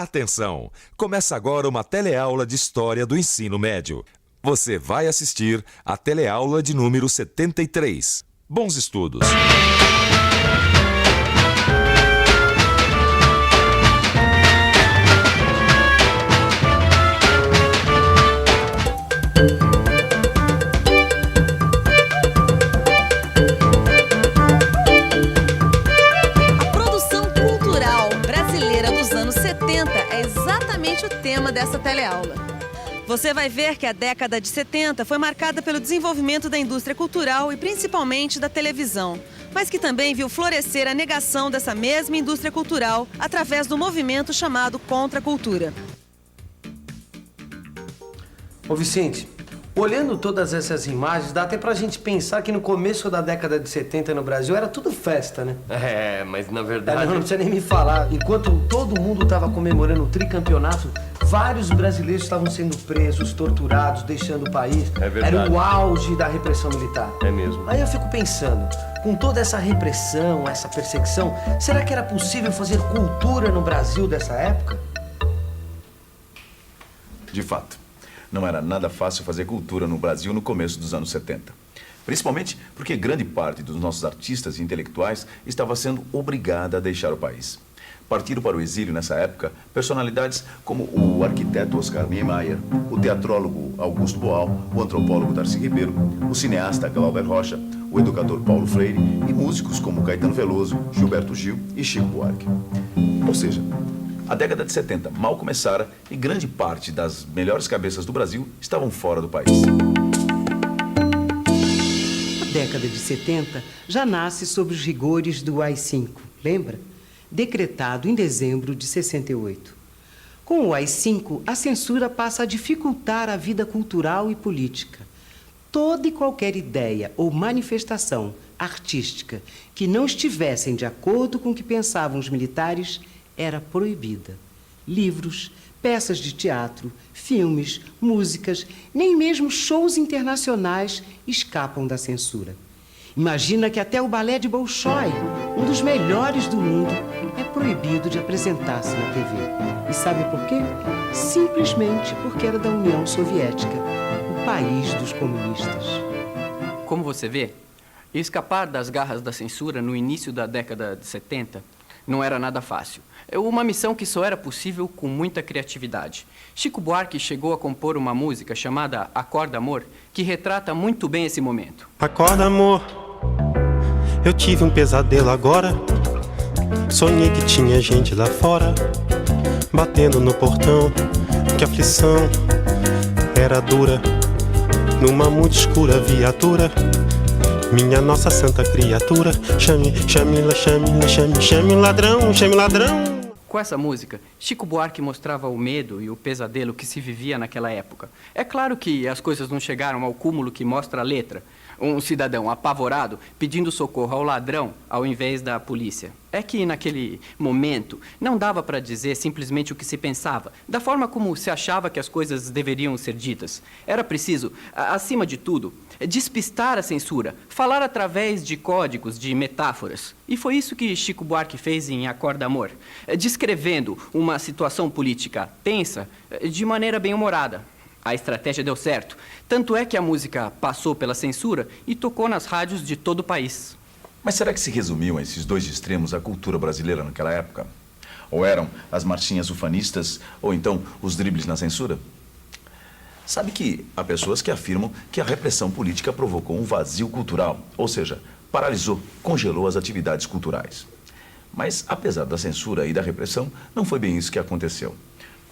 Atenção! Começa agora uma teleaula de História do Ensino Médio. Você vai assistir a teleaula de número 73. Bons estudos! É exatamente o tema dessa teleaula. Você vai ver que a década de 70 foi marcada pelo desenvolvimento da indústria cultural e principalmente da televisão, mas que também viu florescer a negação dessa mesma indústria cultural através do movimento chamado Contracultura. Ô Vicente, olhando todas essas imagens, dá até pra gente pensar que no começo da década de 70 no Brasil era tudo festa, né? É, mas na verdade... Não precisa nem me falar. Enquanto todo mundo estava comemorando o tricampeonato, vários brasileiros estavam sendo presos, torturados, deixando o país. É verdade. Era o auge da repressão militar. É mesmo. Aí eu fico pensando, com toda essa repressão, essa perseguição, será que era possível fazer cultura no Brasil dessa época? De fato, não era nada fácil fazer cultura no Brasil no começo dos anos 70. Principalmente porque grande parte dos nossos artistas e intelectuais estava sendo obrigada a deixar o país. Partiram para o exílio nessa época personalidades como o arquiteto Oscar Niemeyer, o teatrólogo Augusto Boal, o antropólogo Darcy Ribeiro, o cineasta Glauber Rocha, o educador Paulo Freire e músicos como Caetano Veloso, Gilberto Gil e Chico Buarque. Ou seja, a década de 70 mal começara e grande parte das melhores cabeças do Brasil estavam fora do país. A década de 70 já nasce sob os rigores do AI-5, lembra? Decretado em dezembro de 68. Com o AI-5, a censura passa a dificultar a vida cultural e política. Toda e qualquer ideia ou manifestação artística que não estivessem de acordo com o que pensavam os militares era proibida. Livros, peças de teatro, filmes, músicas, nem mesmo shows internacionais escapam da censura. Imagina que até o balé de Bolshoi, um dos melhores do mundo, é proibido de apresentar-se na TV. E sabe por quê? Simplesmente porque era da União Soviética, o país dos comunistas. Como você vê, escapar das garras da censura no início da década de 70 não era nada fácil. É uma missão que só era possível com muita criatividade. Chico Buarque chegou a compor uma música chamada Acorda Amor, que retrata muito bem esse momento. Acorda, amor, eu tive um pesadelo agora. Sonhei que tinha gente lá fora, batendo no portão, que a aflição era dura. Numa muito escura viatura, minha nossa santa criatura, chame o ladrão, chame o ladrão. Com essa música, Chico Buarque mostrava o medo e o pesadelo que se vivia naquela época. É claro que as coisas não chegaram ao cúmulo que mostra a letra. Um cidadão apavorado pedindo socorro ao ladrão ao invés da polícia. É que naquele momento não dava para dizer simplesmente o que se pensava, da forma como se achava que as coisas deveriam ser ditas. Era preciso, acima de tudo, despistar a censura, falar através de códigos, de metáforas. E foi isso que Chico Buarque fez em Acorda Amor, descrevendo uma situação política tensa de maneira bem-humorada. A estratégia deu certo. Tanto é que a música passou pela censura e tocou nas rádios de todo o país. Mas será que se resumiam a esses dois extremos a cultura brasileira naquela época? Ou eram as marchinhas ufanistas, ou então os dribles na censura? Sabe que há pessoas que afirmam que a repressão política provocou um vazio cultural, ou seja, paralisou, congelou as atividades culturais. Mas, apesar da censura e da repressão, não foi bem isso que aconteceu.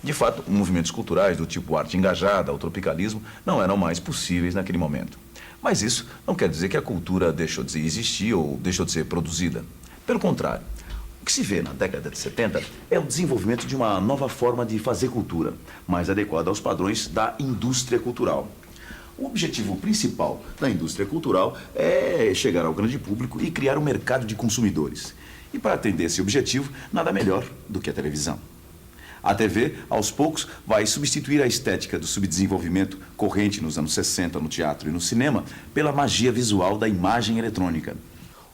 De fato, movimentos culturais do tipo arte engajada ou tropicalismo não eram mais possíveis naquele momento. Mas isso não quer dizer que a cultura deixou de existir ou deixou de ser produzida. Pelo contrário, o que se vê na década de 70 é o desenvolvimento de uma nova forma de fazer cultura, mais adequada aos padrões da indústria cultural. O objetivo principal da indústria cultural é chegar ao grande público e criar um mercado de consumidores. E para atender esse objetivo, nada melhor do que a televisão. A TV, aos poucos, vai substituir a estética do subdesenvolvimento corrente nos anos 60 no teatro e no cinema pela magia visual da imagem eletrônica.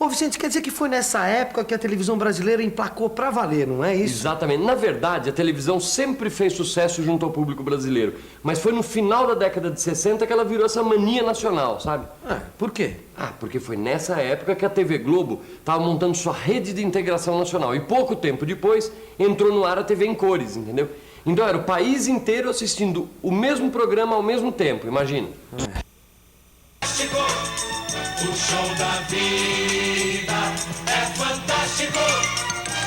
Ô, Vicente, quer dizer que foi nessa época que a televisão brasileira emplacou pra valer, não é isso? Exatamente. Na verdade, a televisão sempre fez sucesso junto ao público brasileiro. Mas foi no final da década de 60 que ela virou essa mania nacional, sabe? Por quê? Porque foi nessa época que a TV Globo estava montando sua rede de integração nacional. E pouco tempo depois, entrou no ar a TV em cores, entendeu? Então era o país inteiro assistindo o mesmo programa ao mesmo tempo, imagina. O show da vida é fantástico.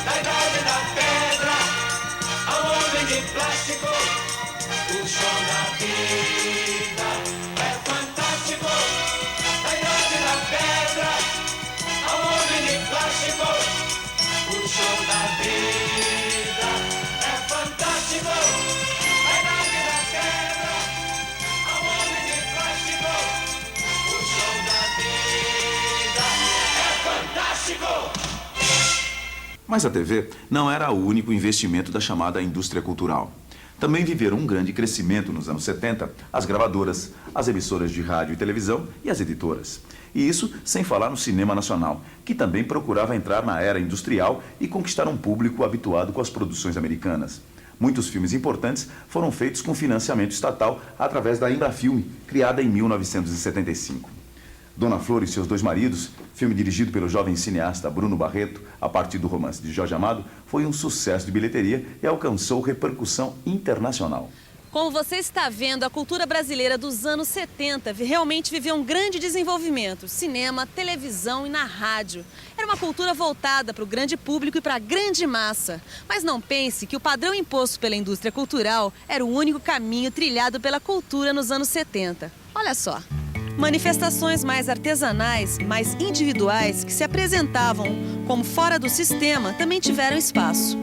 Da idade da pedra ao homem de plástico. O show da vida é fantástico. Da idade da pedra ao homem de plástico. O show da vida é fantástico. Da idade da pedra ao homem de plástico. O show da vida é fantástico! Mas a TV não era o único investimento da chamada indústria cultural. Também viveram um grande crescimento nos anos 70 as gravadoras, as emissoras de rádio e televisão e as editoras. E isso sem falar no cinema nacional, que também procurava entrar na era industrial e conquistar um público habituado com as produções americanas. Muitos filmes importantes foram feitos com financiamento estatal através da Embrafilme, criada em 1975. Dona Flor e seus dois maridos, filme dirigido pelo jovem cineasta Bruno Barreto, a partir do romance de Jorge Amado, foi um sucesso de bilheteria e alcançou repercussão internacional. Como você está vendo, a cultura brasileira dos anos 70 realmente viveu um grande desenvolvimento. Cinema, televisão e na rádio. Era uma cultura voltada para o grande público e para a grande massa. Mas não pense que o padrão imposto pela indústria cultural era o único caminho trilhado pela cultura nos anos 70. Olha só. Manifestações mais artesanais, mais individuais, que se apresentavam como fora do sistema, também tiveram espaço.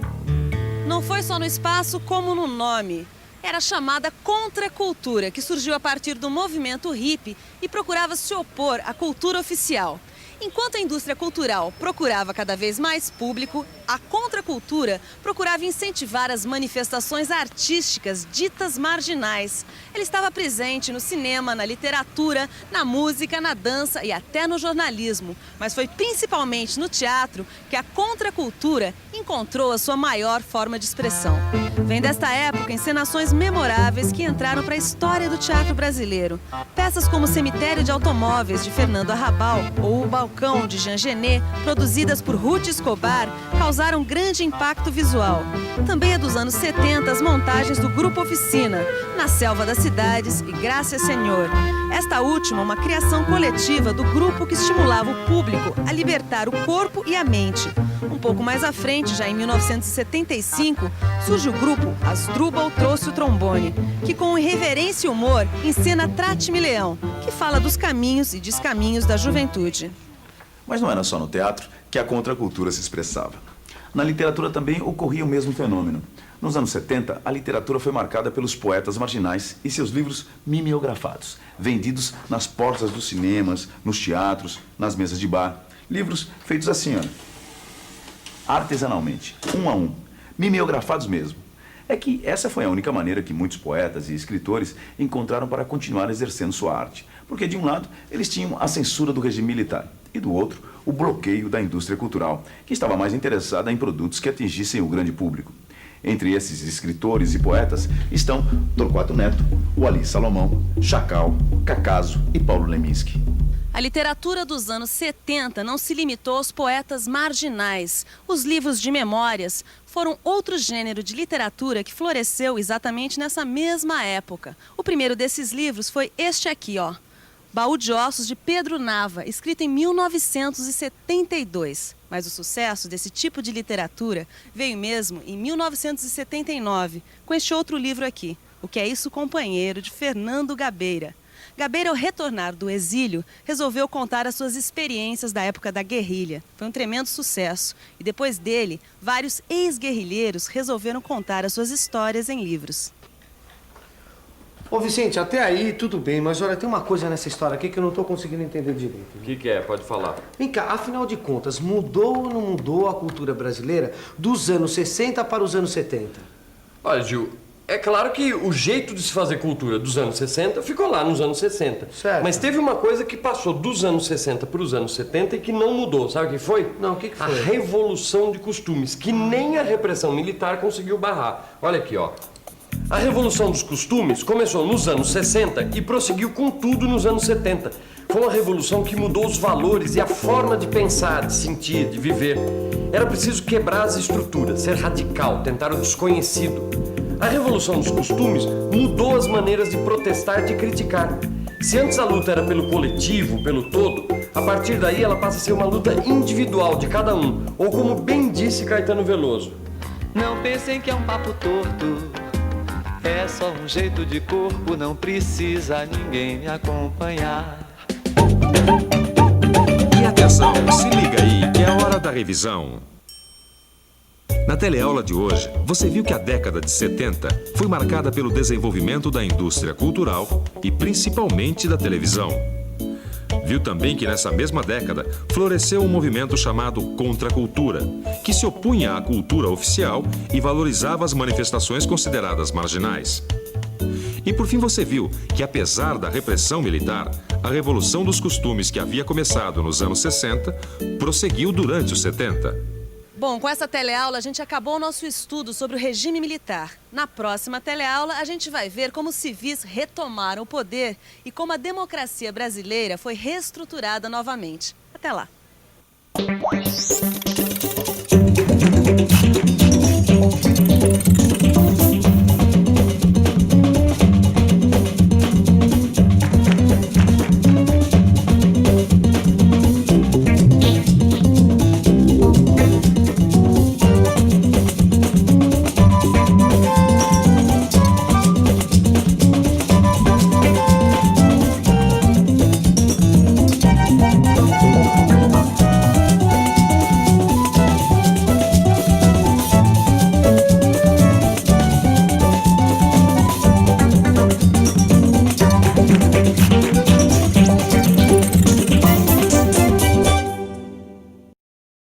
Não foi só no espaço, como no nome. Era a chamada contracultura, que surgiu a partir do movimento hippie e procurava se opor à cultura oficial. Enquanto a indústria cultural procurava cada vez mais público, a contracultura procurava incentivar as manifestações artísticas ditas marginais. Ele estava presente no cinema, na literatura, na música, na dança e até no jornalismo. Mas foi principalmente no teatro que a contracultura encontrou a sua maior forma de expressão. Vem desta época encenações memoráveis que entraram para a história do teatro brasileiro. Peças como Cemitério de Automóveis, de Fernando Arrabal, ou O Balcão, de Jean Genet, produzidas por Ruth Escobar, causaram grande impacto visual. Também é dos anos 70 as montagens do Grupo Oficina, Na Selva das Cidades e Graça Senhor. Esta última, uma criação coletiva do grupo que estimulava o público a libertar o corpo e a mente. Um pouco mais à frente, já em 1975, surge o grupo Asdrubal Trouxe o Trombone, que com irreverência e humor encena Trate-me Leão, que fala dos caminhos e descaminhos da juventude. Mas não era só no teatro que a contracultura se expressava. Na literatura também ocorria o mesmo fenômeno. Nos anos 70, a literatura foi marcada pelos poetas marginais e seus livros mimeografados, vendidos nas portas dos cinemas, nos teatros, nas mesas de bar. Livros feitos assim, olha, artesanalmente, um a um, mimeografados mesmo. É que essa foi a única maneira que muitos poetas e escritores encontraram para continuar exercendo sua arte. Porque, de um lado, eles tinham a censura do regime militar e, do outro, o bloqueio da indústria cultural, que estava mais interessada em produtos que atingissem o grande público. Entre esses escritores e poetas estão Torquato Neto, Wallis Salomão, Chacal, Cacaso e Paulo Leminski. A literatura dos anos 70 não se limitou aos poetas marginais. Os livros de memórias foram outro gênero de literatura que floresceu exatamente nessa mesma época. O primeiro desses livros foi este aqui, ó. Baú de Ossos, de Pedro Nava, escrito em 1972. Mas o sucesso desse tipo de literatura veio mesmo em 1979, com este outro livro aqui, O Que é Isso, Companheiro, de Fernando Gabeira. Gabeira, ao retornar do exílio, resolveu contar as suas experiências da época da guerrilha. Foi um tremendo sucesso. E depois dele, vários ex-guerrilheiros resolveram contar as suas histórias em livros. Ô, Vicente, até aí tudo bem, mas olha, tem uma coisa nessa história aqui que eu não tô conseguindo entender direito. O que é? Pode falar. Vem cá, afinal de contas, mudou ou não mudou a cultura brasileira dos anos 60 para os anos 70? Olha, Gil, É claro que o jeito de se fazer cultura dos anos 60 ficou lá nos anos 60. Certo. Mas teve uma coisa que passou dos anos 60 para os anos 70 e que não mudou. Sabe o que foi? Não, o que foi? A revolução de costumes, que nem a repressão militar conseguiu barrar. Olha aqui, ó. A revolução dos costumes começou nos anos 60 e prosseguiu com tudo nos anos 70. Foi uma revolução que mudou os valores e a forma de pensar, de sentir, de viver. Era preciso quebrar as estruturas, ser radical, tentar o desconhecido. A revolução dos costumes mudou as maneiras de protestar e de criticar. Se antes a luta era pelo coletivo, pelo todo, a partir daí ela passa a ser uma luta individual de cada um, ou como bem disse Caetano Veloso. Não pensem que é um papo torto, é só um jeito de corpo, não precisa ninguém me acompanhar. E atenção, se liga aí, que é a hora da revisão. Na teleaula de hoje, você viu que a década de 70 foi marcada pelo desenvolvimento da indústria cultural e principalmente da televisão. Viu também que nessa mesma década floresceu um movimento chamado contracultura, que se opunha à cultura oficial e valorizava as manifestações consideradas marginais. E por fim você viu que, apesar da repressão militar, a revolução dos costumes que havia começado nos anos 60 prosseguiu durante os 70. Bom, com essa teleaula a gente acabou o nosso estudo sobre o regime militar. Na próxima teleaula a gente vai ver como os civis retomaram o poder e como a democracia brasileira foi reestruturada novamente. Até lá!